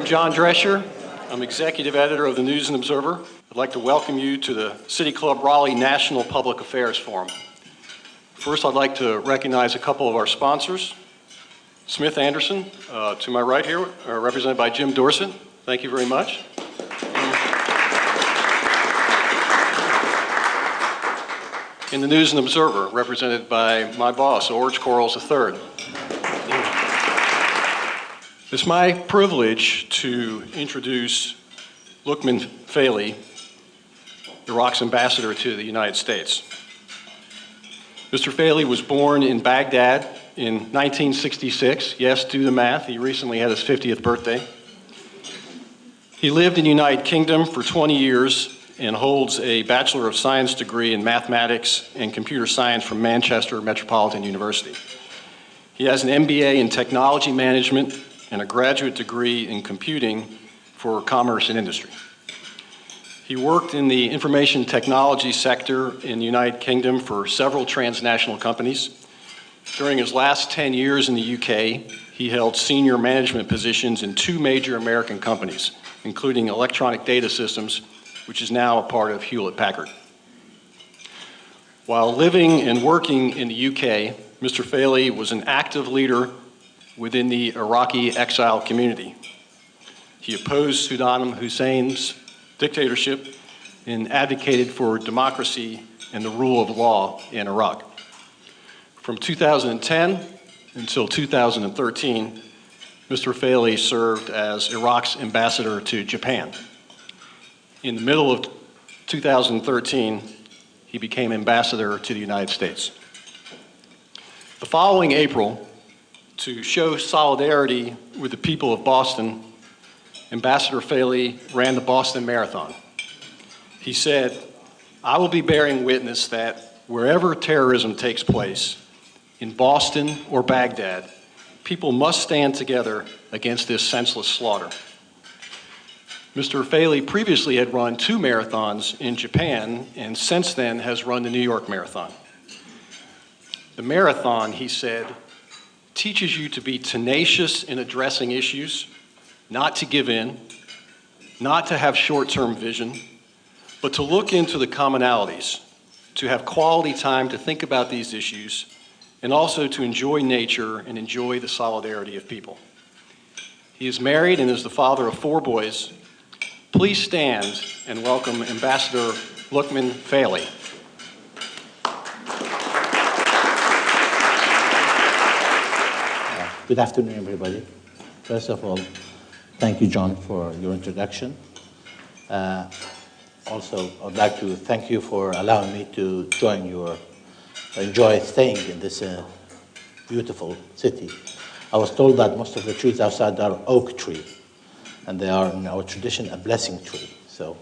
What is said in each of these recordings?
I'm John Drescher. I'm executive editor of the News and Observer. I'd like to welcome you to the City Club Raleigh National Public Affairs Forum. First, I'd like to recognize a couple of our sponsors. Smith Anderson, to my right here, represented by Jim Dorset. Thank you very much. In the News and Observer, represented by my boss, Orange Corals III. It's my privilege to introduce Lukman Faily, Iraq's ambassador to the United States. Mr. Faily was born in Baghdad in 1966. Yes, do the math. He recently had his 50th birthday. He lived in the United Kingdom for 20 years and holds a Bachelor of Science degree in Mathematics and Computer Science from Manchester Metropolitan University. He has an MBA in Technology Management and a graduate degree in Computing for Commerce and Industry. He worked in the information technology sector in the United Kingdom for several transnational companies. During his last 10 years in the UK, he held senior management positions in 2 major American companies, including Electronic Data Systems, which is now a part of Hewlett-Packard. While living and working in the UK, Mr. Faily was an active leader within the Iraqi exile community. He opposed Saddam Hussein's dictatorship and advocated for democracy and the rule of law in Iraq. From 2010 until 2013, Mr. Faily served as Iraq's ambassador to Japan. In the middle of 2013, he became ambassador to the United States. The following April, to show solidarity with the people of Boston, Ambassador Faily ran the Boston Marathon. He said, "I will be bearing witness that wherever terrorism takes place, in Boston or Baghdad, people must stand together against this senseless slaughter." Mr. Faily previously had run 2 marathons in Japan and since then has run the New York Marathon. The marathon, he said, teaches you to be tenacious in addressing issues, not to give in, not to have short-term vision, but to look into the commonalities, to have quality time to think about these issues, and also to enjoy nature and enjoy the solidarity of people. He is married and is the father of 4 boys. Please stand and welcome Ambassador Lukman Faily. Good afternoon, everybody. First of all, thank you, John, for your introduction. Also, I'd like to thank you for allowing me to enjoy staying in this beautiful city. I was told that most of the trees outside are oak tree, and they are, in our tradition, a blessing tree. So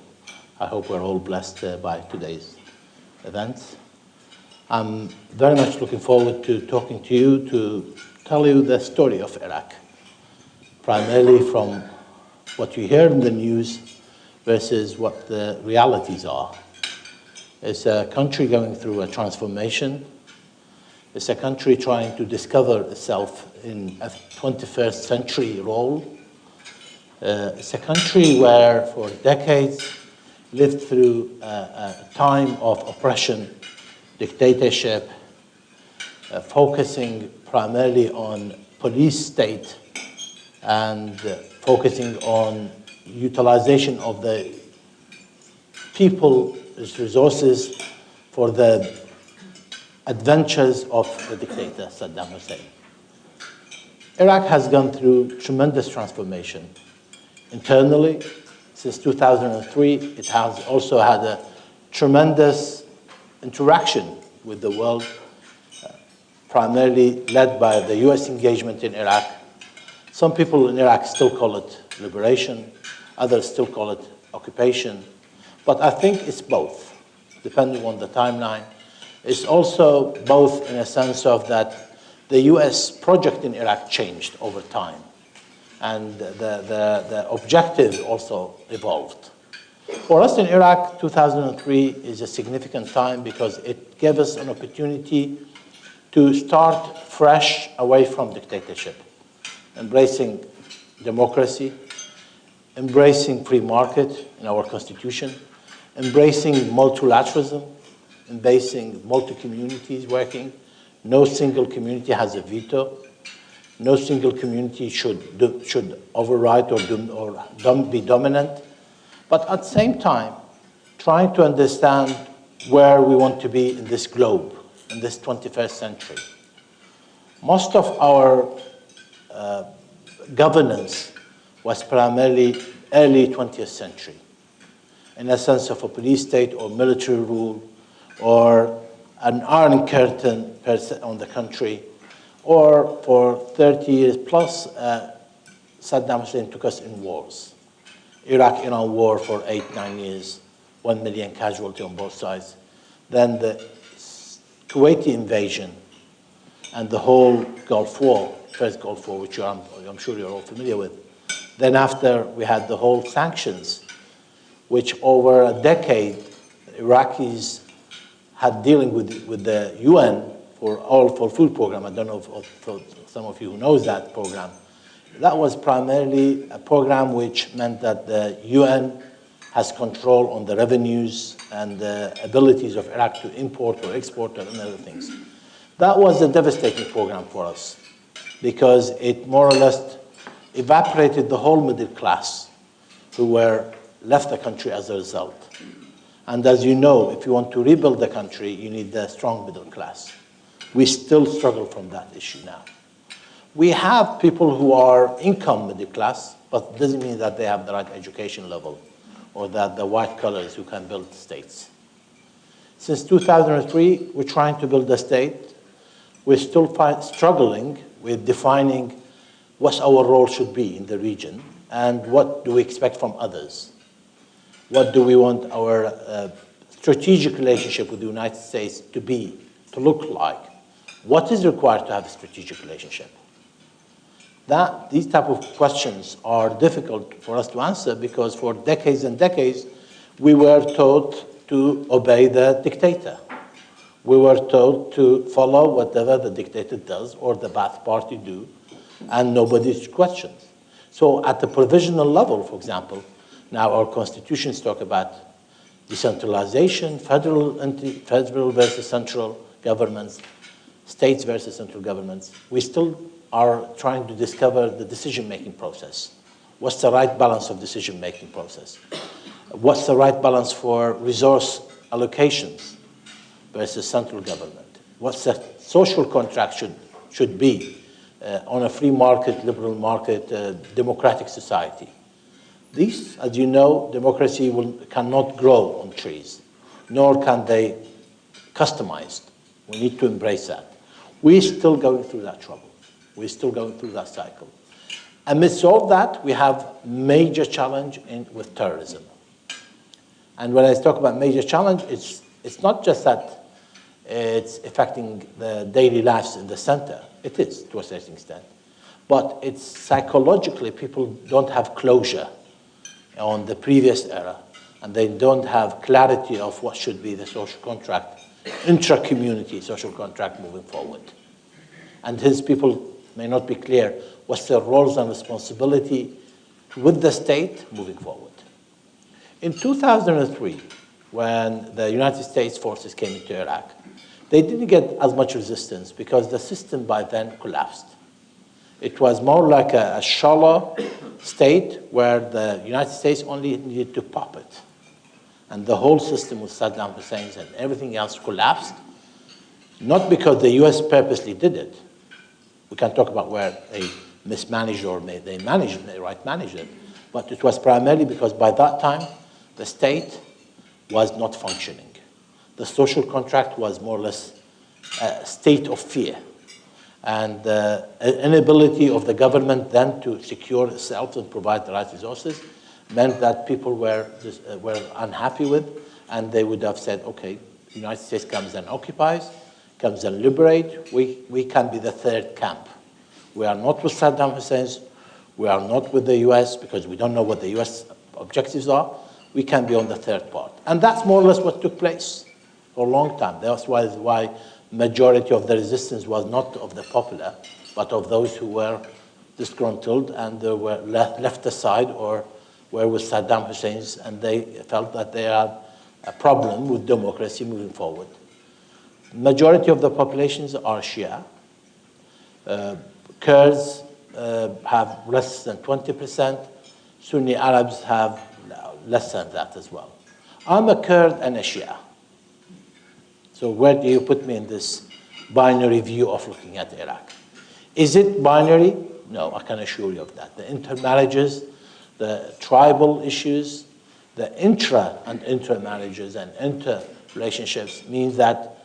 I hope we're all blessed by today's events. I'm very much looking forward to talking to you to tell you the story of Iraq, primarily from what you hear in the news versus what the realities are. It's a country going through a transformation. It's a country trying to discover itself in a 21st century role. It's a country where, for decades, lived through a time of oppression, dictatorship, focusing primarily on police state and focusing on utilization of the people's resources for the adventures of the dictator Saddam Hussein. Iraq has gone through tremendous transformation. Internally, since 2003, it has also had a tremendous interaction with the world, primarily led by the US engagement in Iraq. Some people in Iraq still call it liberation, others still call it occupation, but I think it's both, depending on the timeline. It's also both in a sense of that the US project in Iraq changed over time, and the objective also evolved. For us in Iraq, 2003 is a significant time because it gave us an opportunity to start fresh away from dictatorship, embracing democracy, embracing free market in our constitution, embracing multilateralism, embracing multi-communities working. No single community has a veto. No single community should override or be dominant. But at the same time, trying to understand where we want to be in this globe, in this 21st century. Most of our governance was primarily early 20th century, in a sense of a police state or military rule, or an iron curtain on the country, or for 30 years plus, Saddam Hussein took us in wars. Iraq-Iran war for 8-9 years, 1 million casualty on both sides. Then the Kuwaiti invasion and the whole Gulf War, first Gulf War, which I'm sure you're all familiar with. Then after, we had the whole sanctions, which over a decade, Iraqis had dealing with the UN for food program. I don't know for some of you who knows that program. That was primarily a program which meant that the UN has control on the revenues and the abilities of Iraq to import or export and other things. That was a devastating program for us because it more or less evaporated the whole middle class who left the country as a result. And as you know, if you want to rebuild the country, you need a strong middle class. We still struggle from that issue now. We have people who are income middle class, but it doesn't mean that they have the right education level or that the white collars who can build states. Since 2003, we're trying to build a state. We're still struggling with defining what our role should be in the region and what do we expect from others. What do we want our strategic relationship with the United States to look like? What is required to have a strategic relationship? These type of questions are difficult for us to answer because for decades and decades, we were taught to obey the dictator. We were told to follow whatever the dictator does or the Ba'ath Party do, and nobody's questions. So at the provisional level, for example, now our constitutions talk about decentralization, federal versus central governments, states versus central governments. We still are trying to discover the decision-making process. What's the right balance of decision-making process? What's the right balance for resource allocations versus central government? What's the social contract should be on a free market, liberal market, democratic society? These, as you know, democracy cannot grow on trees, nor can they customized. We need to embrace that. We're still going through that trouble. We're still going through that cycle. Amidst all that, we have major challenge with terrorism. And when I talk about major challenge, it's not just that it's affecting the daily lives in the center. It is, to a certain extent. But it's psychologically, people don't have closure on the previous era, and they don't have clarity of what should be the social contract, intra-community social contract moving forward. And hence people may not be clear what's their roles and responsibility with the state moving forward. In 2003, when the United States forces came into Iraq, they didn't get as much resistance because the system by then collapsed. It was more like a shallow state where the United States only needed to pop it. And the whole system with Saddam Hussein and everything else collapsed, not because the US purposely did it. We can talk about where they mismanaged or they managed it. But it was primarily because by that time, the state was not functioning. The social contract was more or less a state of fear. And the inability of the government then to secure itself and provide the right resources meant that people were unhappy with, and they would have said, okay, the United States comes and occupies, comes and liberates, we can be the third camp. We are not with Saddam Hussein, we are not with the US because we don't know what the US objectives are, we can be on the third part. And that's more or less what took place for a long time. That's why majority of the resistance was not of the popular, but of those who were disgruntled and were left aside or were with Saddam Hussein's, and they felt that they had a problem with democracy moving forward. Majority of the populations are Shia. Kurds have less than 20%. Sunni Arabs have less than that as well. I'm a Kurd and a Shia. So where do you put me in this binary view of looking at Iraq? Is it binary? No, I can assure you of that. The intermarriages, the tribal issues, the intra and intermarriages and interrelationships means that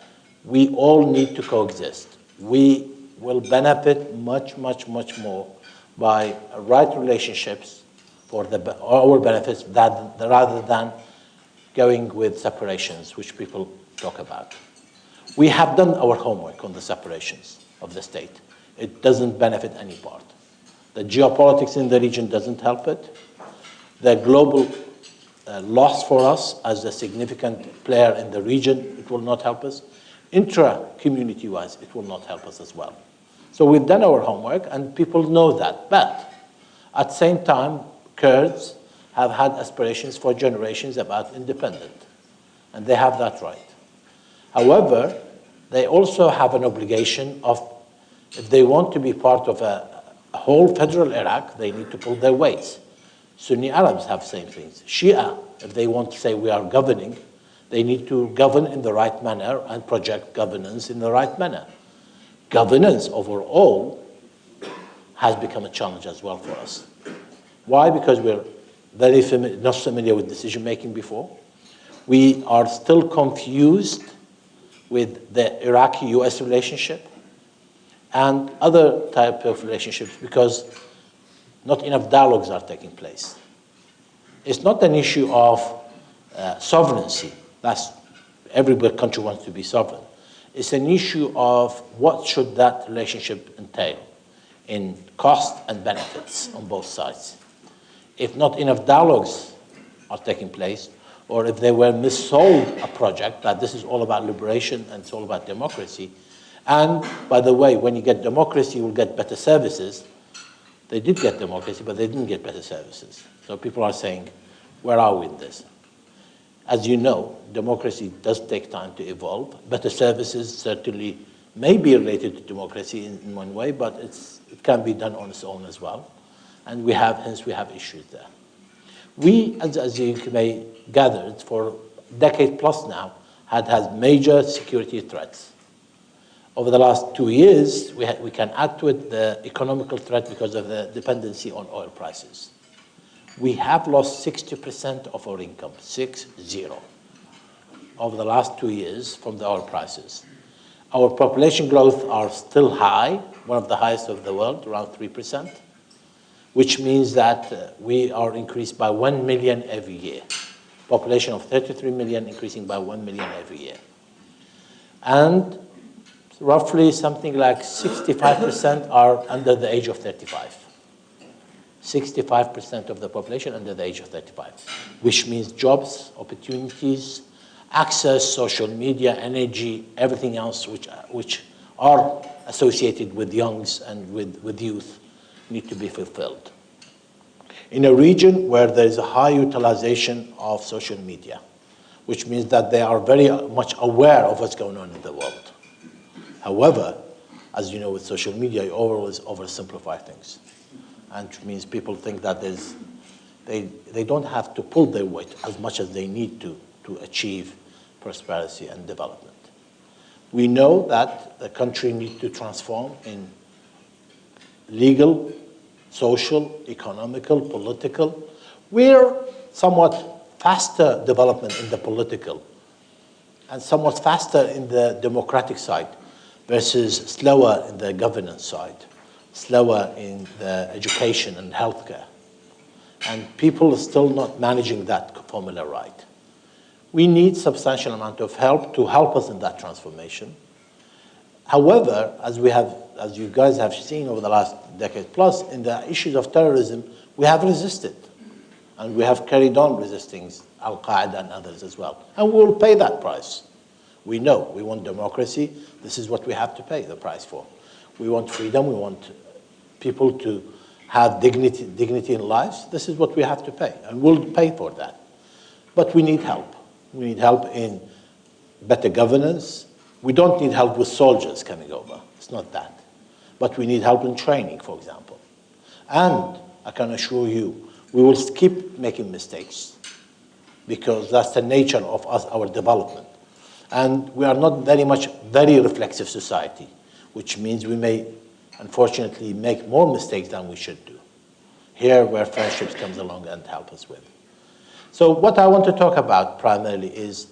we all need to coexist. We will benefit much, much, much more by right relationships for our benefits rather than going with separations, which people talk about. We have done our homework on the separations of the state. It doesn't benefit any part. The geopolitics in the region doesn't help it. The global loss for us as a significant player in the region, it will not help us. Intra-community-wise, it will not help us as well. So we've done our homework, and people know that. But at the same time, Kurds have had aspirations for generations about independence, and they have that right. However, they also have an obligation of, if they want to be part of a whole federal Iraq, they need to pull their weight. Sunni Arabs have same things. Shia, if they want to say we are governing, they need to govern in the right manner and project governance in the right manner. Governance overall has become a challenge as well for us. Why? Because we're not familiar with decision making before. We are still confused with the Iraqi-US relationship and other type of relationships because not enough dialogues are taking place. It's not an issue of sovereignty. That's every country wants to be sovereign. It's an issue of what should that relationship entail in cost and benefits on both sides. If not enough dialogues are taking place, or if they were missold a project that this is all about liberation and it's all about democracy, and by the way, when you get democracy, you will get better services. They did get democracy, but they didn't get better services. So people are saying, where are we in this? As you know, democracy does take time to evolve. Better services certainly may be related to democracy in one way, but it can be done on its own as well. And hence we have issues there. We, as you may gather, for a decade plus now, had major security threats. Over the last 2 years, we can add to it the economical threat because of the dependency on oil prices. We have lost 60% of our income, 60, over the last 2 years from the oil prices. Our population growth are still high, one of the highest of the world, around 3%, which means that we are increased by 1 million every year. Population of 33 million increasing by 1 million every year. And roughly something like 65% are under the age of 35. 65% of the population under the age of 35, which means jobs, opportunities, access, social media, energy, everything else which are associated with youngs and with youth need to be fulfilled. In a region where there is a high utilization of social media, which means that they are very much aware of what's going on in the world. However, as you know, with social media, you always oversimplify things. And which means people think that they don't have to pull their weight as much as they need to achieve prosperity and development. We know that the country needs to transform in legal, social, economical, political. We're somewhat faster development in the political and somewhat faster in the democratic side versus slower in the governance side, slower in the education and healthcare. And people are still not managing that formula right. We need substantial amount of help to help us in that transformation. However, as you guys have seen over the last decade plus, in the issues of terrorism, we have resisted. And we have carried on resisting Al-Qaeda and others as well. And we will pay that price. We know we want democracy. This is what we have to pay the price for. We want freedom. We want people to have dignity in lives, this is what we have to pay, and we'll pay for that. But we need help. We need help in better governance. We don't need help with soldiers coming over. It's not that. But we need help in training, for example. And I can assure you, we will keep making mistakes because that's the nature of us, our development. And we are not very reflexive society, which means we may, unfortunately, make more mistakes than we should do. Here, where friendships comes along and help us with. So what I want to talk about primarily is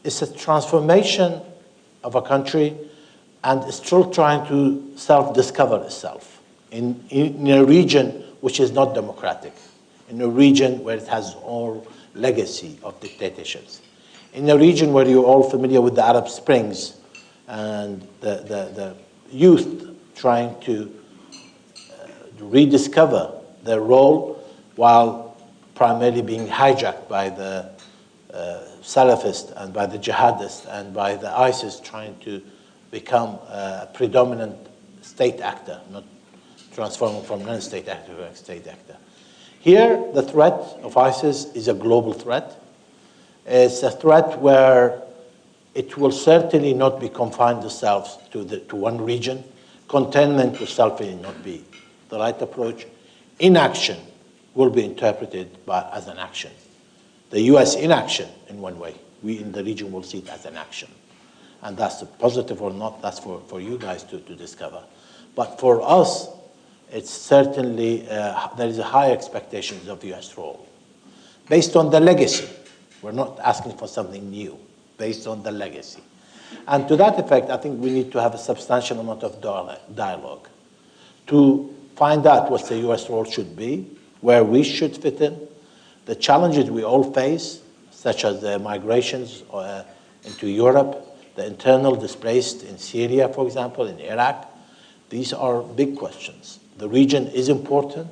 a transformation of a country and is still trying to self-discover itself in a region which is not democratic, in a region where it has all legacy of dictatorships, in a region where you're all familiar with the Arab Springs and the youth trying to rediscover their role while primarily being hijacked by the Salafists and by the jihadists and by the ISIS trying to become a predominant state actor, not transforming from non-state actor to a state actor. Here, the threat of ISIS is a global threat. It's a threat where it will certainly not be confined itself to one region. Containment will certainly not be the right approach. Inaction will be interpreted as an action. The US inaction in one way, we in the region will see it as an action. And that's positive or not, that's for you guys to discover. But for us, it's certainly, there is a high expectations of US role. Based on the legacy, we're not asking for something new, based on the legacy. And to that effect, I think we need to have a substantial amount of dialogue to find out what the US role should be, where we should fit in, the challenges we all face, such as the migrations into Europe, the internal displaced in Syria, for example, in Iraq. These are big questions. The region is important,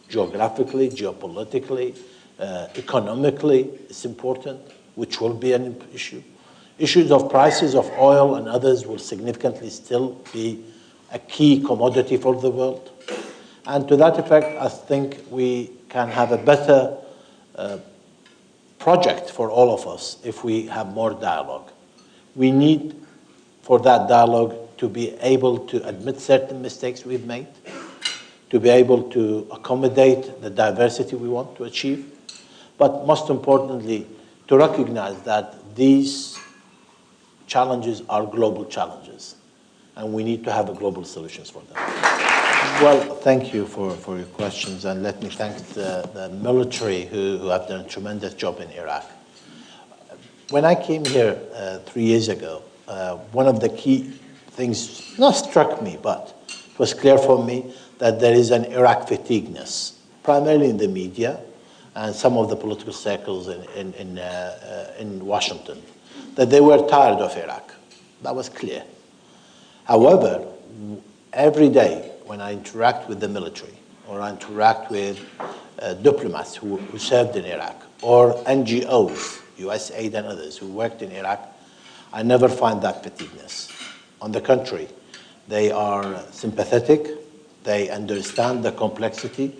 geographically, geopolitically, economically, it's important, which will be an issue. Issues of prices of oil and others will significantly still be a key commodity for the world. And to that effect, I think we can have a better project for all of us if we have more dialogue. We need, for that dialogue, to be able to admit certain mistakes we've made, to be able to accommodate the diversity we want to achieve, but most importantly, to recognize that these challenges are global challenges, and we need to have a global solutions for them. Well, thank you for your questions, and let me thank the military who have done a tremendous job in Iraq. When I came here 3 years ago, one of the key things not struck me, but it was clear for me that there is an Iraq fatigueness, primarily in the media and some of the political circles in Washington, that they were tired of Iraq. That was clear. However, every day when I interact with the military or I interact with diplomats who served in Iraq or NGOs, USAID and others who worked in Iraq, I never find that fatigueness. On the contrary, they are sympathetic, they understand the complexity,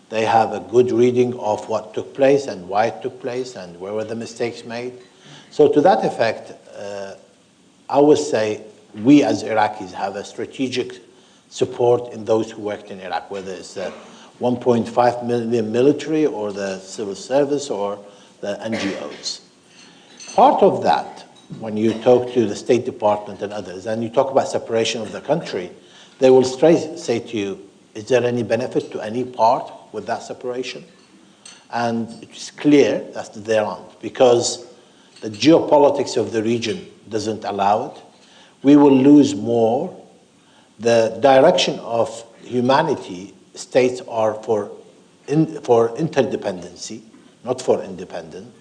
they have a good reading of what took place and why it took place and where were the mistakes made. So to that effect, I would say we as Iraqis have a strategic support in those who worked in Iraq, whether it's the 1.5 million military or the civil service or the NGOs. Part of that, when you talk to the State Department and others, and you talk about separation of the country, they will straight say to you, is there any benefit to any part with that separation? And it's clear that there aren't, because the geopolitics of the region doesn't allow it. We will lose more. The direction of humanity, states are for interdependency, not for independence.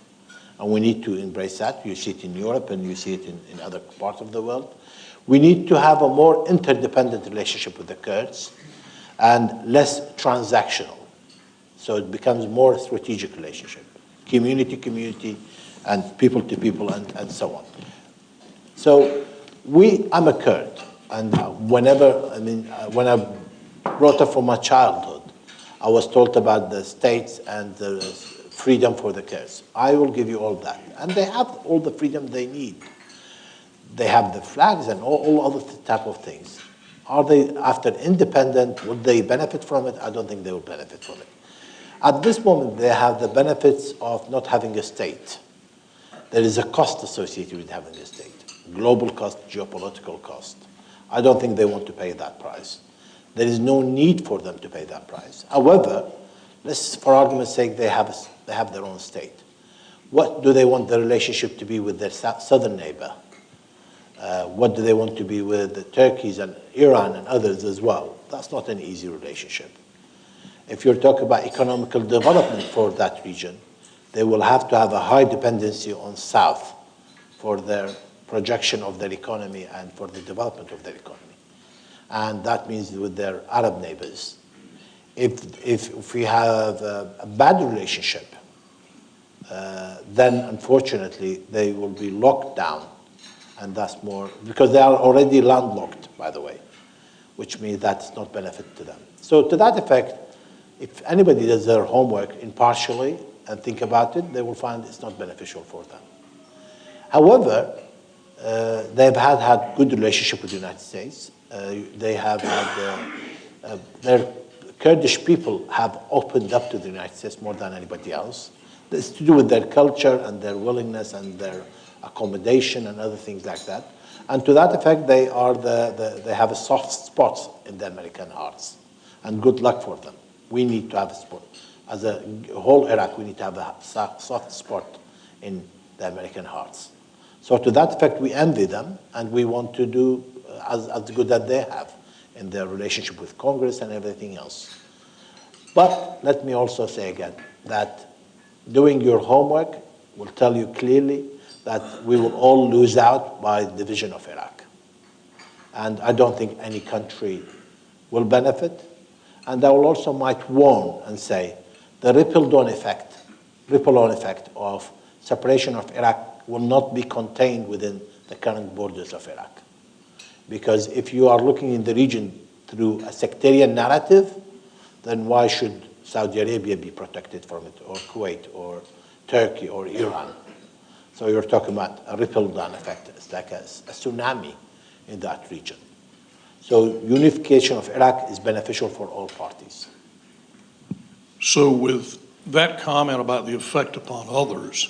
And we need to embrace that. You see it in Europe and you see it in other parts of the world. We need to have a more interdependent relationship with the Kurds and less transactional. So it becomes more strategic relationship, community to community and people to people and so on. So I'm a Kurd, and when I brought up from my childhood, I was told about the states and the freedom for the Kurds. I will give you all that. And they have all the freedom they need. They have the flags and all other type of things. Are they, after independent, would they benefit from it? I don't think they will benefit from it. At this moment, they have the benefits of not having a state. There is a cost associated with having a state. Global cost, geopolitical cost. I don't think they want to pay that price. There is no need for them to pay that price. However, let's, for argument's sake, they have their own state. What do they want the relationship to be with their southern neighbor? What do they want to be with the Turkeys and Iran and others as well? That's not an easy relationship. If you're talking about economical development for that region, they will have to have a high dependency on South for their projection of their economy and for the development of their economy. And that means with their Arab neighbors. If we have a bad relationship, then unfortunately they will be locked down. And that's more, because they are already landlocked, by the way, which means that's not benefit to them. So to that effect, if anybody does their homework impartially and think about it, they will find it's not beneficial for them. However, they've had good relationship with the United States. They have had, their Kurdish people have opened up to the United States more than anybody else. It's to do with their culture and their willingness and their accommodation and other things like that. And to that effect, they have a soft spot in the American hearts. And good luck for them. We need to have a spot. As a whole Iraq, we need to have a soft spot in the American hearts. So to that effect, we envy them, and we want to do as good as they have in their relationship with Congress and everything else. But let me also say again that doing your homework will tell you clearly that we will all lose out by division of Iraq. And I don't think any country will benefit. And I will also might warn and say the ripple-on effect of separation of Iraq will not be contained within the current borders of Iraq. Because if you are looking in the region through a sectarian narrative, then why should Saudi Arabia be protected from it, or Kuwait, or Turkey, or Iran? So you're talking about a ripple-down effect. It's like a tsunami in that region. So unification of Iraq is beneficial for all parties. So with that comment about the effect upon others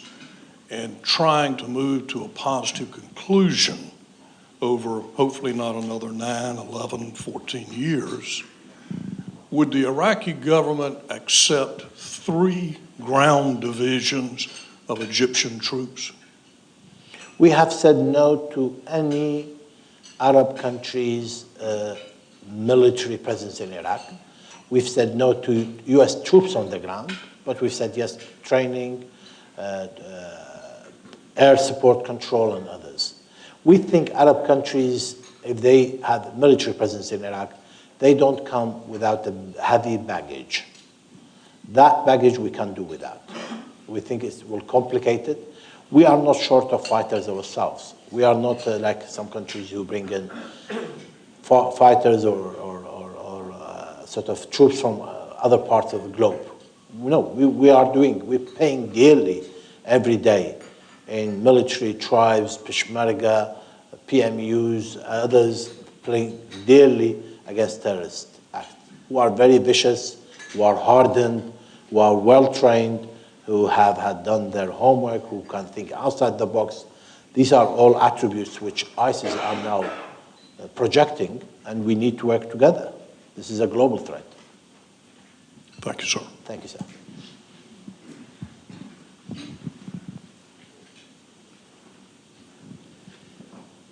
and trying to move to a positive conclusion over hopefully not another 9, 11, 14 years, would the Iraqi government accept 3 ground divisions of Egyptian troops? We have said no to any Arab countries' military presence in Iraq. We've said no to US troops on the ground, but we've said yes to training, air support control, and others. We think Arab countries, if they have military presence in Iraq, they don't come without a heavy baggage. That baggage we can't do without. We think it will complicate it. We are not short of fighters ourselves. We are not like some countries who bring in fighters or sort of troops from other parts of the globe. No, we're paying dearly every day in military tribes, Peshmerga, PMUs, others paying dearly against terrorist acts, who are very vicious, who are hardened, who are well-trained, who have had done their homework, who can think outside the box. These are all attributes which ISIS are now projecting, and we need to work together. This is a global threat. Thank you, sir. Thank you, sir.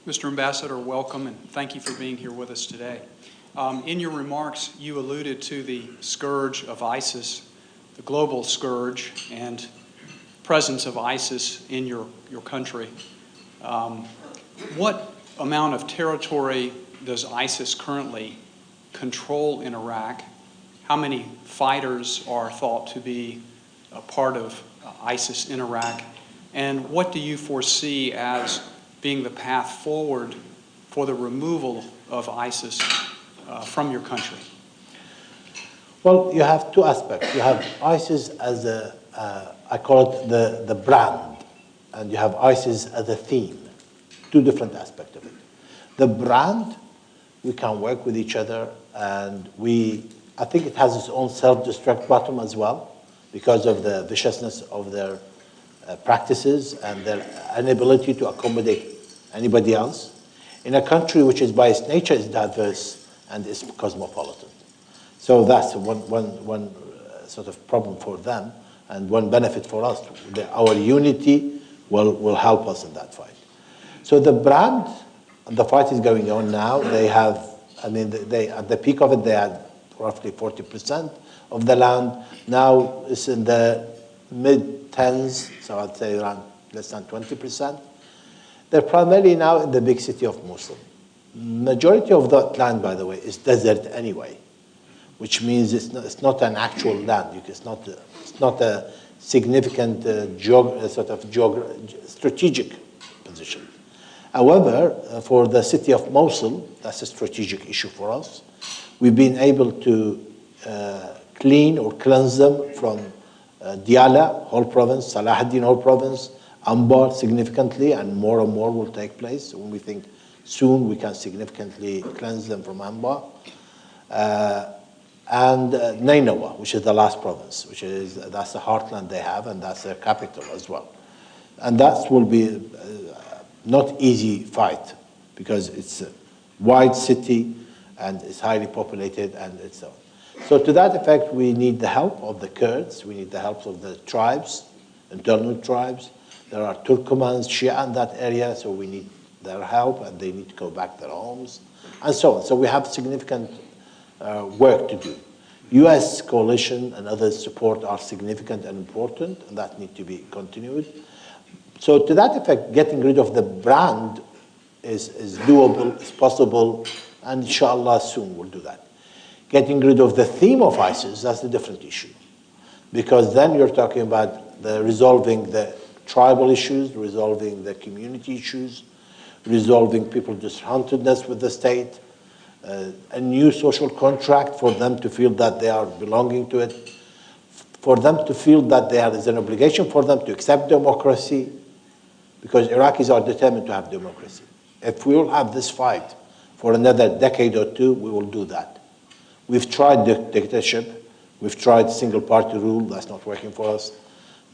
Mr. Ambassador, welcome, and thank you for being here with us today. In your remarks, you alluded to the scourge of ISIS, the global scourge, and presence of ISIS in your country. What amount of territory does ISIS currently control in Iraq? How many fighters are thought to be a part of ISIS in Iraq? And what do you foresee as being the path forward for the removal of ISIS from your country? Well, you have two aspects. You have ISIS as a, I call it the brand, and you have ISIS as a theme. Two different aspects of it. The brand, we can work with each other, and I think it has its own self-destruct bottom as well, because of the viciousness of their practices and their inability to accommodate anybody else, in a country which is by its nature is diverse and is cosmopolitan. So that's one sort of problem for them, and one benefit for us. Our unity will help us in that fight. So the brand, and the fight is going on now. They have, I mean, at the peak of it, they had roughly 40% of the land. Now it's in the mid-tens, so I'd say around less than 20%. They're primarily now in the big city of Mosul. Majority of that land, by the way, is desert anyway, which means it's not an actual land. It's not a significant strategic position. However, for the city of Mosul, that's a strategic issue for us. We've been able to clean or cleanse them from Diyala, whole province, Salahuddin, whole province, Anbar significantly, and more will take place. When we think soon we can significantly cleanse them from Anbar. And Nainawa, which is the last province, that's the heartland they have, and that's their capital as well. And that will be not easy fight, because it's a wide city and it's highly populated, and it's so. So to that effect, we need the help of the Kurds, we need the help of the tribes, internal tribes. There are Turkomans, Shia in that area, so we need their help, and they need to go back to their homes, and so on. So we have significant work to do. US coalition and other support are significant and important, and that need to be continued. So to that effect, getting rid of the brand is doable, is possible, and inshallah soon we'll do that. Getting rid of the theme of ISIS, that's a different issue. Because then you're talking about resolving the tribal issues, resolving the community issues, resolving people's dishuntedness with the state, a new social contract for them to feel that they are belonging to it, for them to feel that there is an obligation for them to accept democracy, because Iraqis are determined to have democracy. If we will have this fight for another decade or two, we will do that. We've tried dictatorship, we've tried single-party rule, that's not working for us.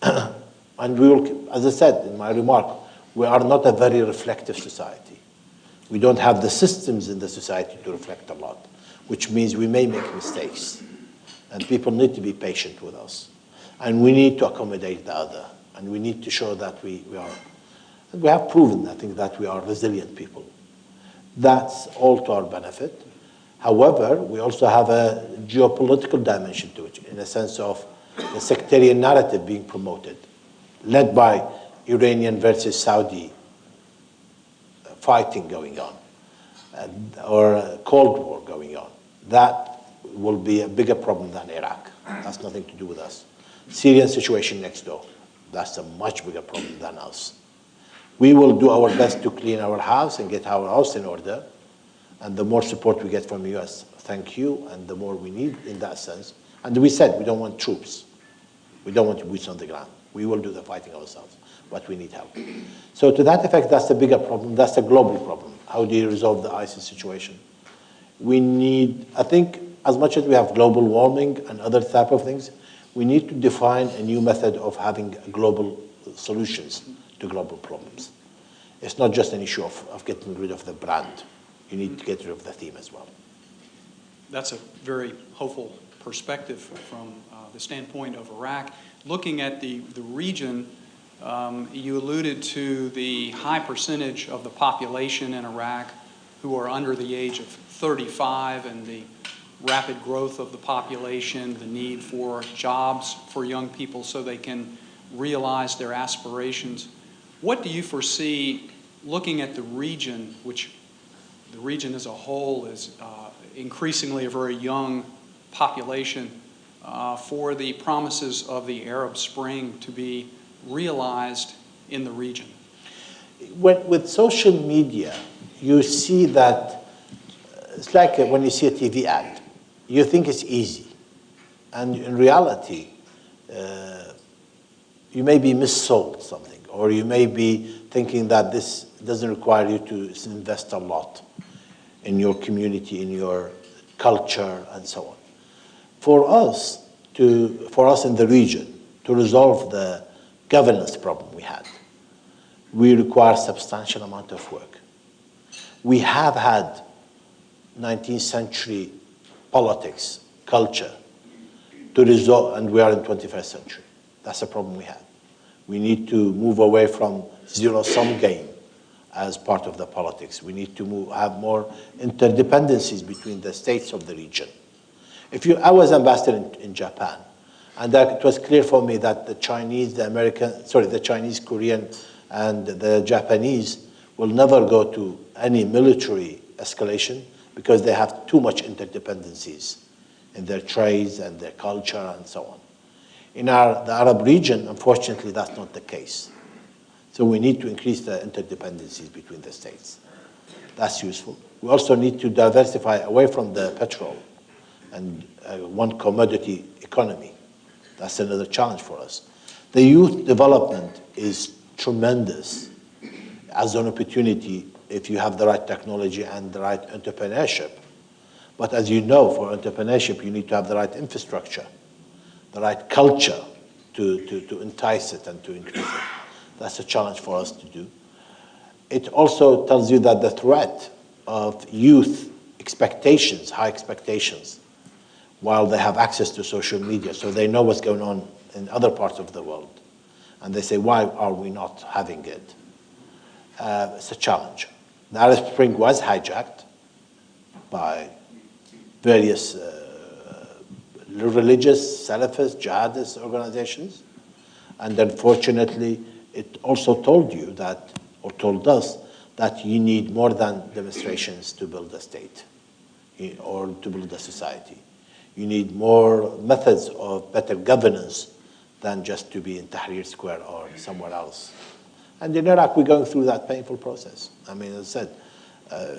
And we will, as I said in my remark, we are not a very reflective society. We don't have the systems in the society to reflect a lot, which means we may make mistakes. And people need to be patient with us. And we need to accommodate the other. And we need to show that we have proven, I think, that we are resilient people. That's all to our benefit. However, we also have a geopolitical dimension to it, in a sense of the sectarian narrative being promoted, led by Iranian versus Saudi fighting going on, or a Cold War going on. That will be a bigger problem than Iraq. That's nothing to do with us. Syrian situation next door, that's a much bigger problem than us. We will do our best to clean our house and get our house in order, and the more support we get from the US, thank you, and the more we need in that sense. And we said we don't want troops. We don't want boots on the ground. We will do the fighting ourselves, but we need help. So to that effect, that's the bigger problem. That's the global problem. How do you resolve the ISIS situation? We need, I think, as much as we have global warming and other type of things, we need to define a new method of having global solutions to global problems. It's not just an issue of getting rid of the brand. You need to get rid of the theme as well. That's a very hopeful perspective from the standpoint of Iraq. Looking at the region, you alluded to the high percentage of the population in Iraq who are under the age of 35, and the rapid growth of the population, the need for jobs for young people so they can realize their aspirations. What do you foresee, looking at the region, which the region as a whole is increasingly a very young population, for the promises of the Arab Spring to be realized in the region? With social media, you see that it's like when you see a TV ad. You think it's easy. And in reality, you may be missold something, or you may be thinking that this doesn't require you to invest a lot in your community, in your culture, and so on. For us in the region, to resolve the governance problem we had, we require substantial amount of work. We have had 19th century politics, culture, to resolve, and we are in 21st century. That's a problem we have. We need to move away from zero-sum game as part of the politics. We need to have more interdependencies between the states of the region. I was ambassador in Japan, and it was clear for me that the Chinese, the Chinese, Korean, and the Japanese will never go to any military escalation because they have too much interdependencies in their trades and their culture and so on. In the Arab region, unfortunately, that's not the case. So we need to increase the interdependencies between the states. That's useful. We also need to diversify away from the petrol and one commodity economy. That's another challenge for us. The youth development is tremendous as an opportunity if you have the right technology and the right entrepreneurship. But as you know, for entrepreneurship, you need to have the right infrastructure, the right culture to entice it and to increase it. That's a challenge for us to do. It also tells you that the threat of youth expectations, high expectations, while they have access to social media, so they know what's going on in other parts of the world. And they say, why are we not having it? It's a challenge. The Arab Spring was hijacked by various religious, Salafist, jihadist organizations. And unfortunately, it also told you that, or told us, that you need more than demonstrations to build a state or to build a society. You need more methods of better governance than just to be in Tahrir Square or somewhere else. And in Iraq, we're going through that painful process. I mean, as I said,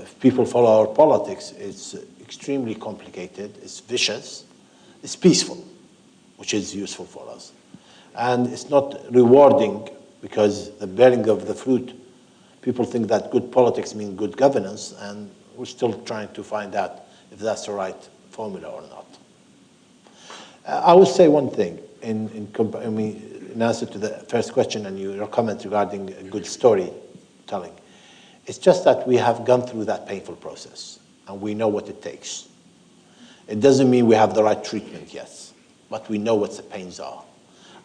if people follow our politics, it's extremely complicated, it's vicious, it's peaceful, which is useful for us. And it's not rewarding because the bearing of the fruit, people think that good politics means good governance, and we're still trying to find out if that's the right formula or not. I will say one thing in answer to the first question and your comment regarding good storytelling. It's just that we have gone through that painful process, and we know what it takes. It doesn't mean we have the right treatment, yes, but we know what the pains are.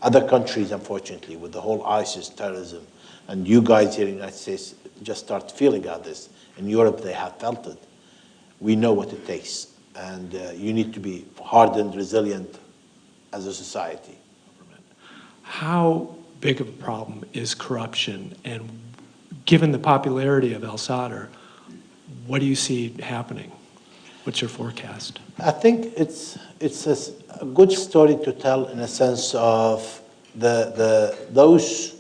Other countries, unfortunately, with the whole ISIS terrorism, and you guys here in the United States just start feeling out this. In Europe, they have felt it. We know what it takes, and you need to be hardened, resilient as a society. How big of a problem is corruption? And given the popularity of al-Sadr, what do you see happening? What's your forecast? I think it's a good story to tell in a sense of those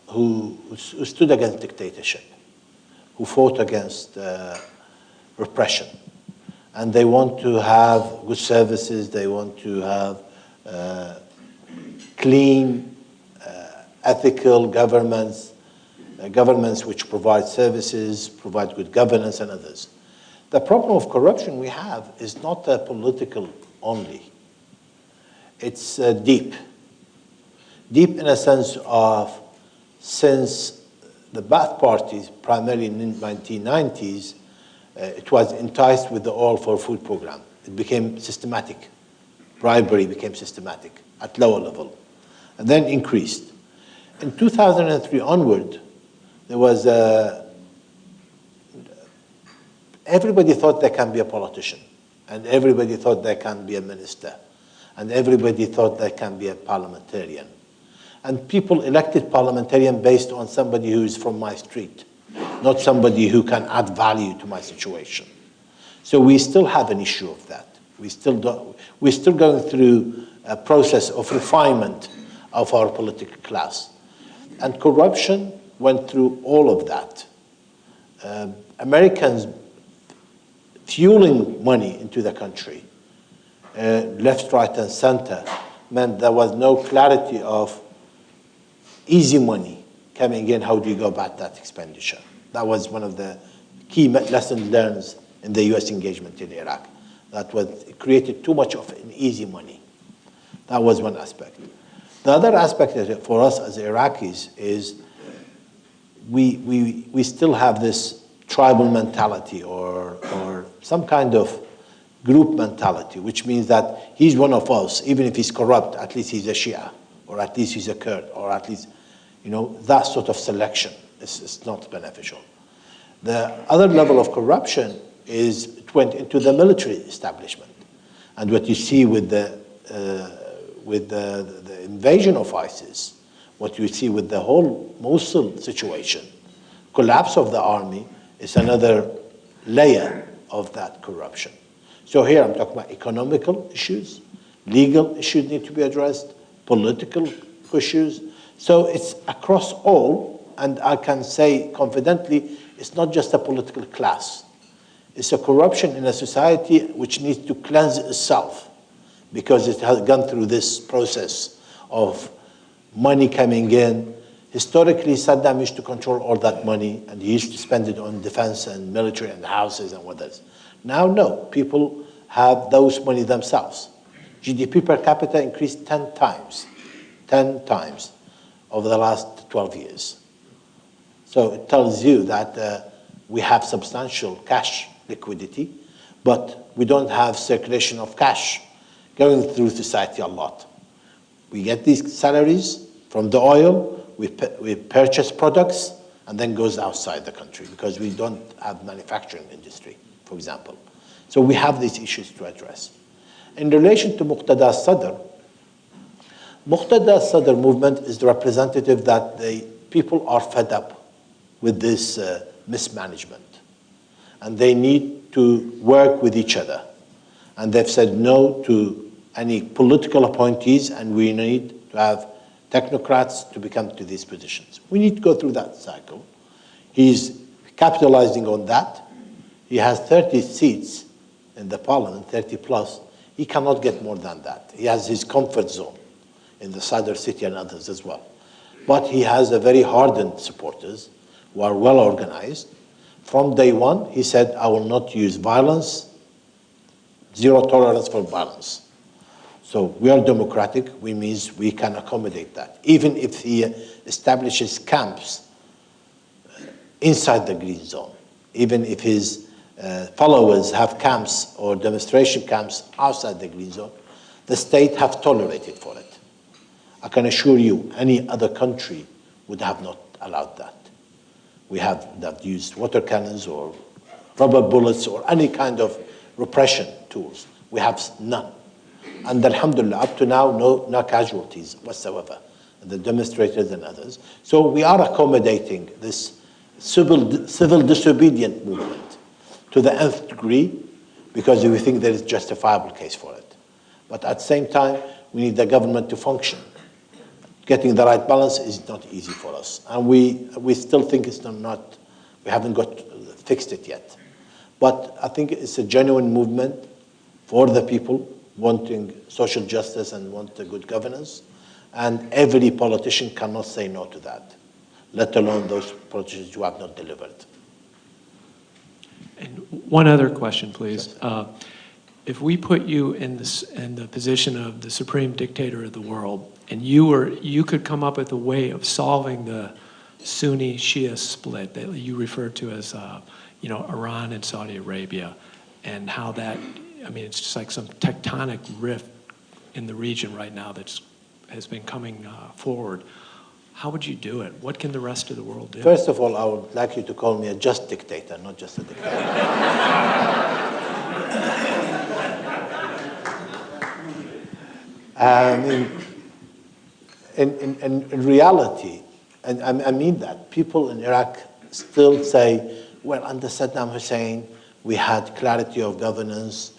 who stood against dictatorship, who fought against repression. And they want to have good services, they want to have clean, ethical governments, governments which provide services, provide good governance and others. The problem of corruption we have is not political only. It's deep. Deep in a sense of, since the Ba'ath parties, primarily in the 1990s, it was enticed with the All for Food program. It became systematic. Bribery became systematic at lower level, and then increased. In 2003 onward, there was everybody thought they can be a politician, and everybody thought they can be a minister, and everybody thought they can be a parliamentarian. And people elected parliamentarian based on somebody who is from my street, not somebody who can add value to my situation. So we still have an issue of that. We're still going through a process of refinement of our political class. And corruption went through all of that. Americans fueling money into the country left, right, and center, meant there was no clarity of easy money coming in. How do you go about that expenditure? That was one of the key lessons learned in the U.S. engagement in Iraq. That was, it created too much of an easy money. That was one aspect. The other aspect for us as Iraqis is we still have this tribal mentality or some kind of group mentality, which means that he's one of us, even if he's corrupt, at least he's a Shia, or at least he's a Kurd, or at least, that sort of selection is not beneficial. The other level of corruption is it went into the military establishment. And what you see with the invasion of ISIS, what you see with the whole Mosul situation, collapse of the army is another layer of that corruption. So here I'm talking about economical issues, legal issues need to be addressed, political issues. So it's across all, and I can say confidently, it's not just a political class. It's a corruption in a society which needs to cleanse itself because it has gone through this process of money coming in. Historically, Saddam used to control all that money, and he used to spend it on defense and military and houses and what else. Now, no, people have those money themselves. GDP per capita increased 10 times over the last 12 years. So it tells you that we have substantial cash liquidity, but we don't have circulation of cash going through society a lot. We get these salaries from the oil, we purchase products, and then goes outside the country because we don't have manufacturing industry, for example. So we have these issues to address. In relation to Muqtada Sadr movement is the representative that the people are fed up with this mismanagement. And they need to work with each other. And they've said no to any political appointees, and we need to have technocrats to become to these positions. We need to go through that cycle. He's capitalizing on that. He has 30 seats in the parliament, 30 plus. He cannot get more than that. He has his comfort zone in the Sadr city and others as well. But he has a very hardened supporters who are well organized. From day one, he said, I will not use violence, zero tolerance for violence. So we are democratic, which means we can accommodate that. Even if he establishes camps inside the green zone, even if his followers have camps or demonstration camps outside the green zone, the state have tolerated for it. I can assure you, any other country would have not allowed that. We have used water cannons or rubber bullets or any kind of repression tools. We have none. And alhamdulillah, up to now, no casualties whatsoever, the demonstrators and others. So we are accommodating this civil disobedient movement to the nth degree because we think there is justifiable case for it. But at the same time, we need the government to function. Getting the right balance is not easy for us. And we still think it's not, we haven't fixed it yet. But I think it's a genuine movement for the people wanting social justice and want a good governance. And every politician cannot say no to that, let alone those politicians who have not delivered. And one other question, please. If we put you in the position of the supreme dictator of the world, and you could come up with a way of solving the Sunni-Shia split that you refer to as, Iran and Saudi Arabia, and how that, it's just like some tectonic rift in the region right now has been coming forward. How would you do it? What can the rest of the world do? First of all, I would like you to call me a just dictator, not just a dictator. In reality, and I mean that, people in Iraq still say, well, under Saddam Hussein, we had clarity of governance.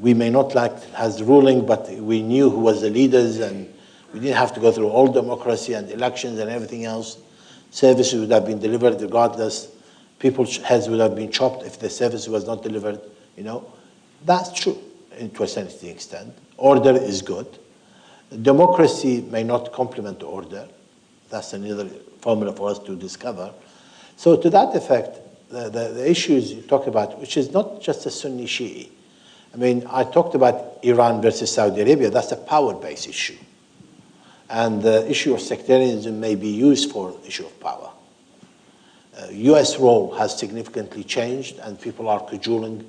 We may not like his ruling, but we knew who was the leaders, and we didn't have to go through all democracy and elections and everything else. Services would have been delivered regardless. People's heads would have been chopped if the service was not delivered. That's true. to a certain extent. Order is good. Democracy may not complement order. That's another formula for us to discover. So to that effect, the issues you talk about, which is not just a Sunni Shi'i. I mean, I talked about Iran versus Saudi Arabia. That's a power-based issue. And the issue of sectarianism may be used for the issue of power. U.S. role has significantly changed, and people are cajoling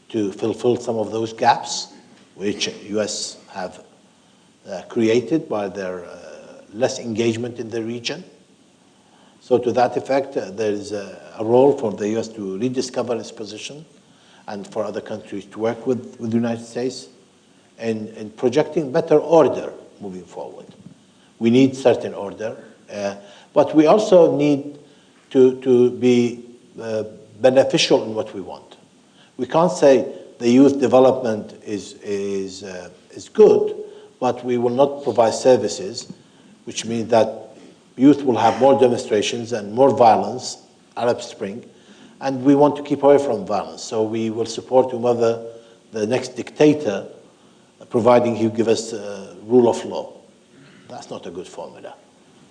to fulfill some of those gaps, which U.S. have created by their less engagement in the region. So to that effect, there is a role for the U.S. to rediscover its position and for other countries to work with the United States in projecting better order moving forward. We need certain order, but we also need to be beneficial in what we want. We can't say the youth development is good, but we will not provide services, which means that youth will have more demonstrations and more violence, Arab Spring, and we want to keep away from violence. So we will support whoever the next dictator, providing he give us rule of law. That's not a good formula.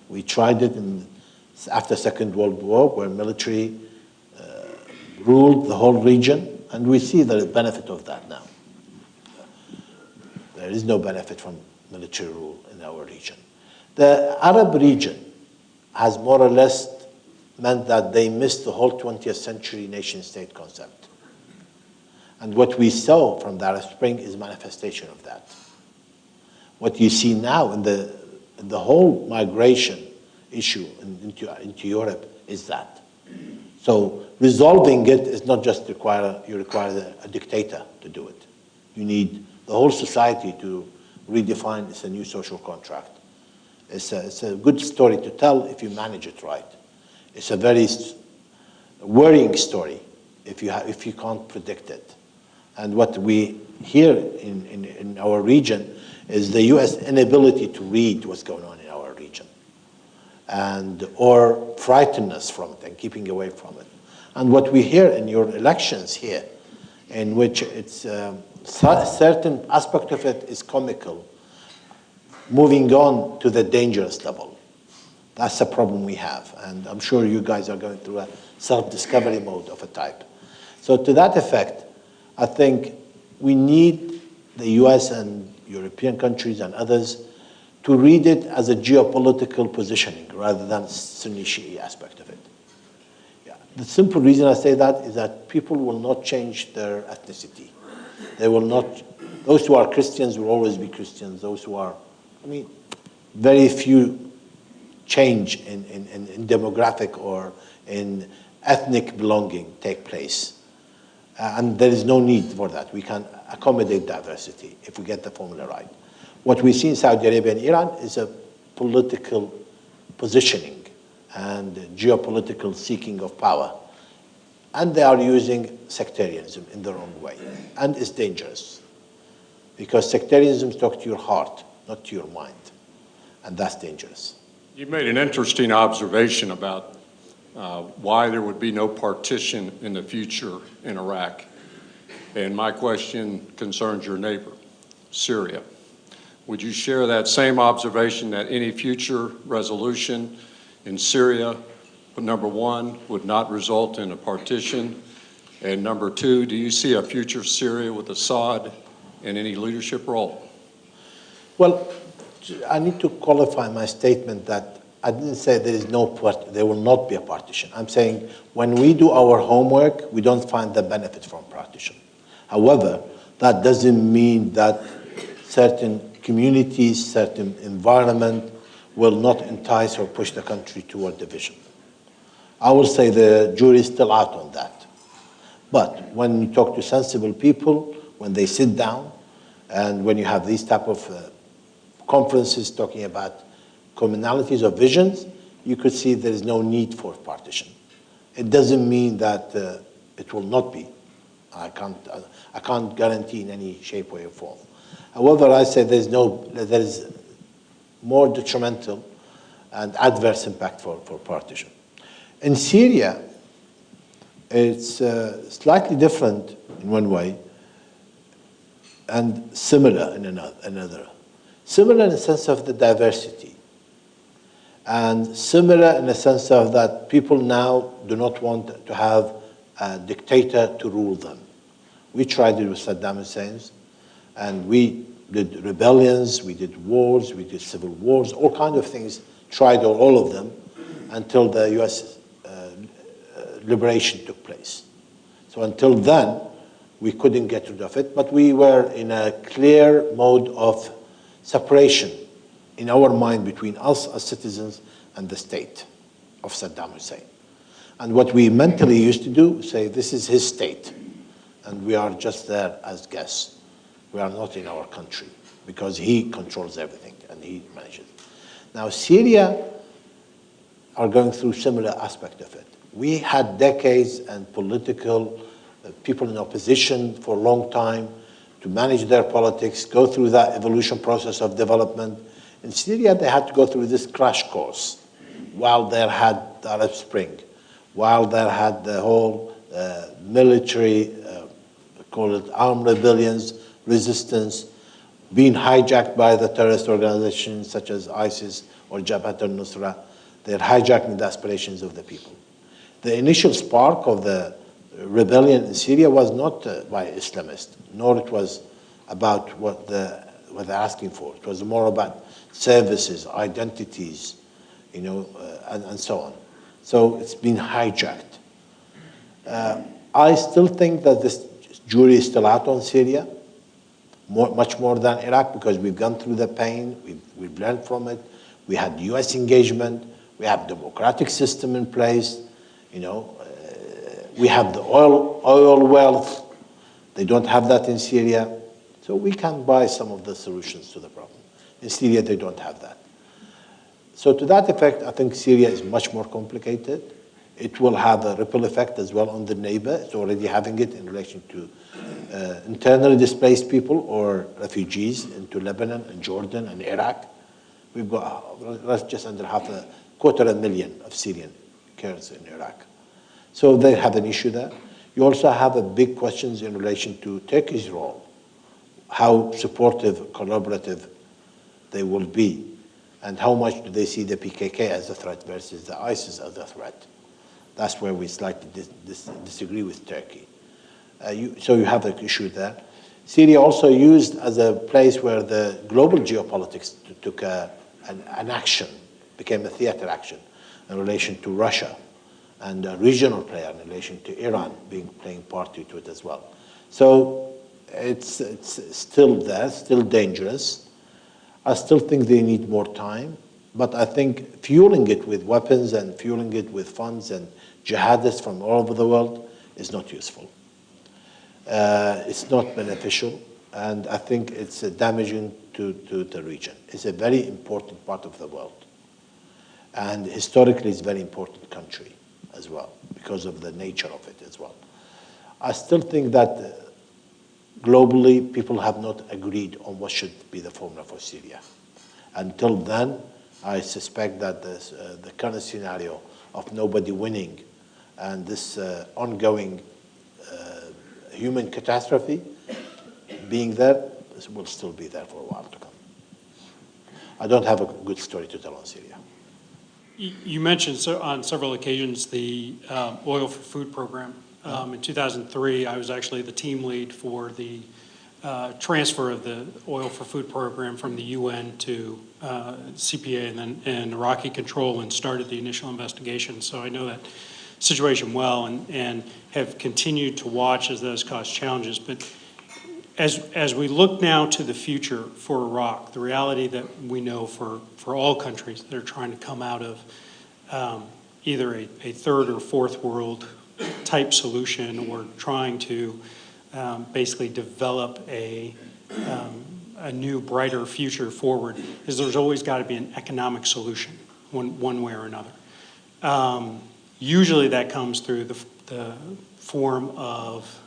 We tried it after Second World War, where military ruled the whole region, and we see the benefit of that now. There is no benefit from military rule in our region. The Arab region has more or less meant that they missed the whole 20th century nation-state concept. And what we saw from the Arab Spring is manifestation of that. What you see now in the whole migration issue into Europe is that. So resolving it is not just you require a dictator to do it. You need the whole society to redefine it's a new social contract. It's a good story to tell if you manage it right. It's a very worrying story if you can't predict it. And what we hear in our region is the U.S. inability to read what's going on in our region, or frighten us from it and keeping away from it. And what we hear in your elections here, in which it's certain aspect of it is comical, moving on to the dangerous level. That's a problem we have, and I'm sure you guys are going through a self-discovery mode of a type. So to that effect, I think we need the US and European countries and others to read it as a geopolitical positioning rather than Sunni Shi'i aspect of it. Yeah. The simple reason I say that is that people will not change their ethnicity. They will not, those who are Christians will always be Christians. Those who are, very few change in demographic or in ethnic belonging take place. And there is no need for that. We can accommodate diversity if we get the formula right. What we see in Saudi Arabia and Iran is a political positioning and geopolitical seeking of power. And they are using sectarianism in the wrong way. And it's dangerous. Because sectarianism talks to your heart, not to your mind. And that's dangerous. You made an interesting observation about why there would be no partition in the future in Iraq. And my question concerns your neighbor, Syria. Would you share that same observation that any future resolution in Syria, number one, would not result in a partition? And number two, do you see a future Syria with Assad in any leadership role? Well, I need to qualify my statement that I didn't say there will not be a partition. I'm saying when we do our homework, we don't find the benefit from partition. However, that doesn't mean that certain communities, certain environment will not entice or push the country toward division. I will say the jury is still out on that. But when you talk to sensible people, when they sit down, and when you have these type of conferences talking about commonalities of visions, you could see there is no need for partition. It doesn't mean that it will not be. I can't guarantee in any shape, way, or form. However, I say there is more detrimental and adverse impact for partition. In Syria, it's slightly different in one way. and similar in another. Similar in the sense of the diversity, and similar in the sense of that people now do not want to have a dictator to rule them. We tried it with Saddam Hussein's, and we did rebellions, we did wars, we did civil wars, all kinds of things, tried all of them until the US liberation took place. So until then, we couldn't get rid of it, but we were in a clear mode of separation in our mind between us as citizens and the state of Saddam Hussein. And what we mentally used to do, say, this is his state, and we are just there as guests. We are not in our country, because he controls everything, and he manages. Now, Syria are going through similar aspect of it. We had decades and political people in opposition for a long time to manage their politics, go through that evolution process of development. In Syria, they had to go through this crash course while they had the Arab Spring, while they had the whole military, call it armed rebellions, resistance, being hijacked by the terrorist organizations such as ISIS or Jabhat al-Nusra. They're hijacking the aspirations of the people. The initial spark of the rebellion in Syria was not by Islamists, nor it was about what they're asking for. It was more about services, identities, and so on. So it's been hijacked. I still think that this jury is still out on Syria, much more than Iraq, because we've gone through the pain, we've learned from it. We had US engagement, we have democratic system in place, we have the oil wealth. They don't have that in Syria. So we can buy some of the solutions to the problem. In Syria, they don't have that. So to that effect, I think Syria is much more complicated. It will have a ripple effect as well on the neighbor. It's already having it in relation to internally displaced people or refugees into Lebanon and Jordan and Iraq. We've got just under 250,000 of Syrian Kurds in Iraq. So they have an issue there. You also have a big questions in relation to Turkey's role, how supportive, collaborative they will be, and how much do they see the PKK as a threat versus the ISIS as a threat. That's where we slightly disagree with Turkey. So you have an issue there. Syria also used as a place where the global geopolitics took an action, became a theater action in relation to Russia, and a regional player in relation to Iran playing party to it as well. So it's still there, still dangerous. I still think they need more time, but I think fueling it with weapons and fueling it with funds and jihadists from all over the world is not useful. It's not beneficial, and I think it's damaging to the region. It's a very important part of the world, and historically it's a very important country as well, because of the nature of it as well. I still think that globally people have not agreed on what should be the formula for Syria. Until then, I suspect that the current scenario of nobody winning and this ongoing human catastrophe being there will still be there for a while to come. I don't have a good story to tell on Syria. You mentioned on several occasions the Oil for Food program. In 2003, I was actually the team lead for the transfer of the Oil for Food program from the UN to CPA and Iraqi control, and started the initial investigation. So I know that situation well, and have continued to watch as those cause challenges. But as we look now to the future for Iraq, the reality that we know for all countries that are trying to come out of either a third or fourth world type solution, or trying to basically develop a new, brighter future forward, is there's always got to be an economic solution, one way or another. Usually that comes through the form of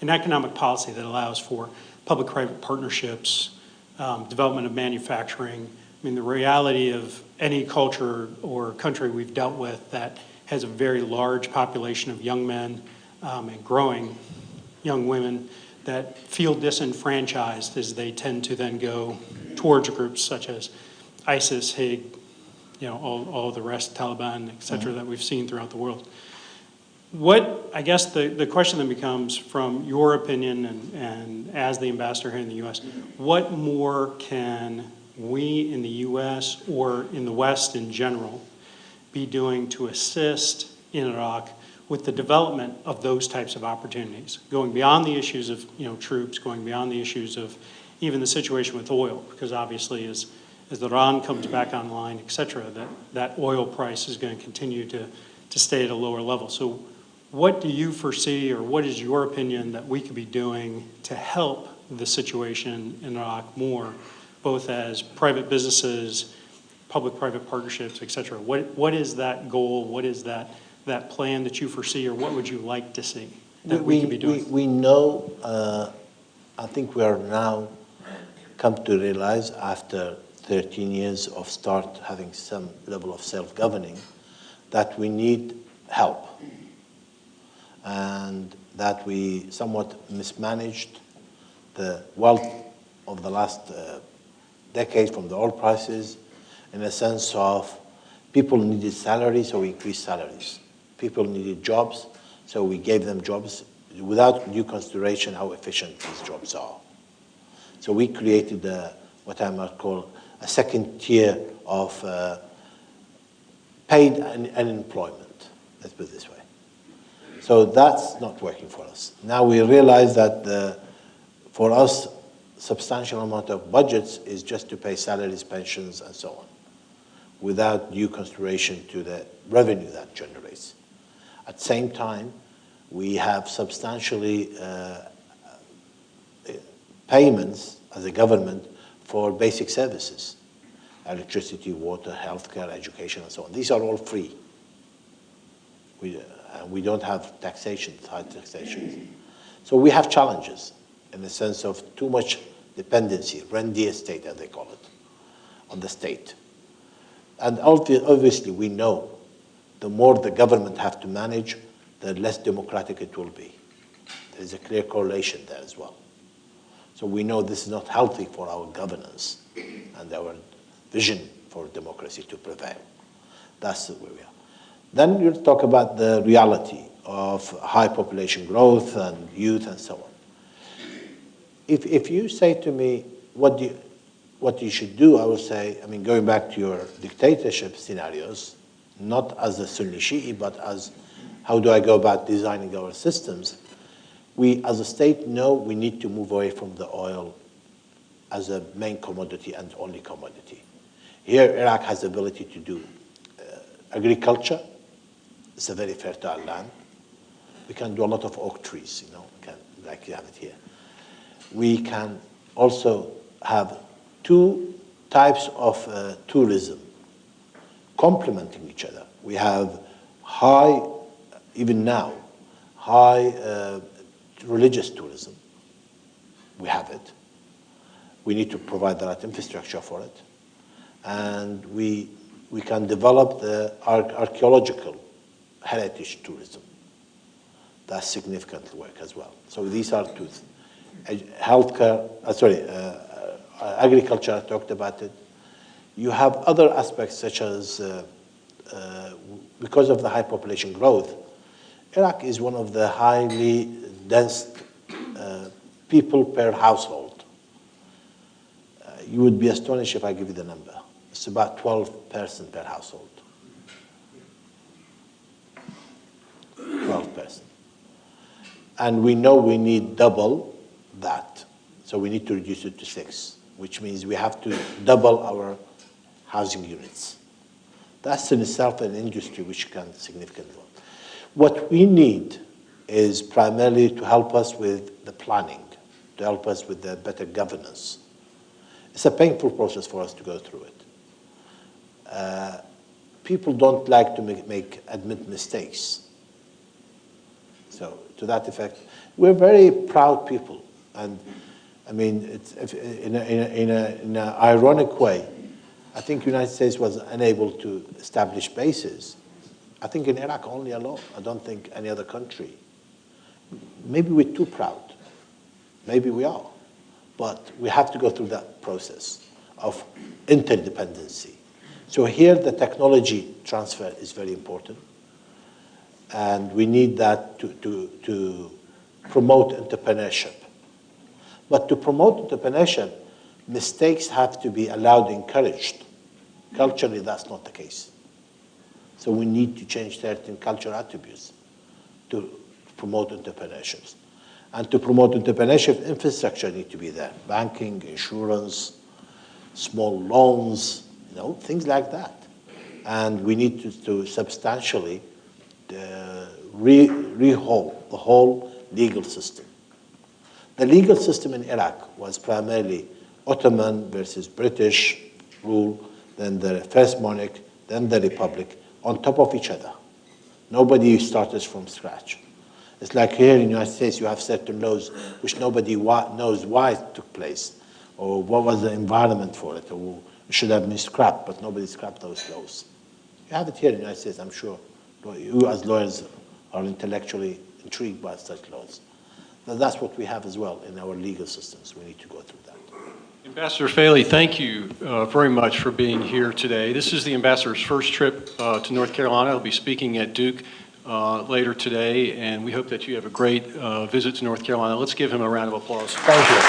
an economic policy that allows for public-private partnerships, development of manufacturing. I mean, the reality of any culture or country we've dealt with that has a very large population of young men and growing young women, that feel disenfranchised as they tend to then go towards groups such as ISIS, Hague, all the rest, Taliban, et cetera, that we've seen throughout the world. I guess the question then becomes, from your opinion and as the ambassador here in the U.S., what more can we in the U.S. or in the West in general be doing to assist in Iraq with the development of those types of opportunities, going beyond the issues of troops, going beyond the issues of even the situation with oil, because obviously as the Iran comes back online, et cetera, that oil price is going to continue to stay at a lower level. So what do you foresee, or what is your opinion that we could be doing to help the situation in Iraq more, both as private businesses, public-private partnerships, et cetera? What is that goal? What is that plan that you foresee, or what would you like to see that we could be doing? We know, I think we are now come to realize after 13 years of start having some level of self-governing that we need help, and that we somewhat mismanaged the wealth of the last decade from the oil prices, in a sense of people needed salaries, so we increased salaries. People needed jobs, so we gave them jobs without due consideration how efficient these jobs are. So we created what I might call a second tier of paid unemployment, let's put it this way. So that's not working for us. Now we realize that for us, substantial amount of budgets is just to pay salaries, pensions, and so on, without due consideration to the revenue that generates. At the same time, we have substantially payments as a government for basic services, electricity, water, healthcare, education, and so on. These are all free. We don't have taxation, high taxation. So we have challenges in the sense of too much dependency, rentier state, as they call it, on the state. And obviously, we know the more the government have to manage, the less democratic it will be. There is a clear correlation there as well. So we know this is not healthy for our governance and our vision for democracy to prevail. That's where we are. Then you talk about the reality of high population growth and youth and so on. If you say to me, what you should do, I will say, I mean, going back to your dictatorship scenarios, not as a Sunni Shi'i, but as how do I go about designing our systems, we as a state know we need to move away from the oil as a main commodity and only commodity. Here, Iraq has the ability to do agriculture. It's a very fertile land. We can do a lot of oak trees, like you have it here. We can also have two types of tourism complementing each other. We have high, even now, high religious tourism. We have it. We need to provide the right infrastructure for it. And we can develop the archaeological heritage tourism. That's significant work as well. So these are two. Healthcare, agriculture, I talked about it. You have other aspects such as, because of the high population growth, Iraq is one of the highly dense people per household. You would be astonished if I give you the number. It's about 12 persons per household. 12 persons. And we know we need double that. So we need to reduce it to 6, which means we have to double our housing units. That's in itself an industry which can significantly. What we need is primarily to help us with the planning, to help us with the better governance. It's a painful process for us to go through it. People don't like to admit mistakes. So to that effect, we're very proud people. And I mean, in an ironic way, I think the United States was unable to establish bases. I think in Iraq only alone. I don't think any other country. Maybe we're too proud. Maybe we are. But we have to go through that process of interdependency. So here the technology transfer is very important. And we need that to promote entrepreneurship. But to promote entrepreneurship, mistakes have to be allowed, encouraged. Culturally, that's not the case. So we need to change certain cultural attributes to promote entrepreneurship. And to promote entrepreneurship, infrastructure need to be there. Banking, insurance, small loans, things like that. And we need to substantially rehaul the whole legal system. The legal system in Iraq was primarily Ottoman versus British rule, then the first monarch, then the republic, on top of each other. Nobody started from scratch. It's like here in the United States, you have certain laws which nobody knows why it took place, or what was the environment for it, or it should have been scrapped, but nobody scrapped those laws. You have it here in the United States, I'm sure. You as lawyers are intellectually intrigued by such laws. But that's what we have as well in our legal systems. We need to go through that. Ambassador Faily, thank you very much for being here today. This is the ambassador's first trip to North Carolina. He'll be speaking at Duke later today, and we hope that you have a great visit to North Carolina. Let's give him a round of applause. Thank you.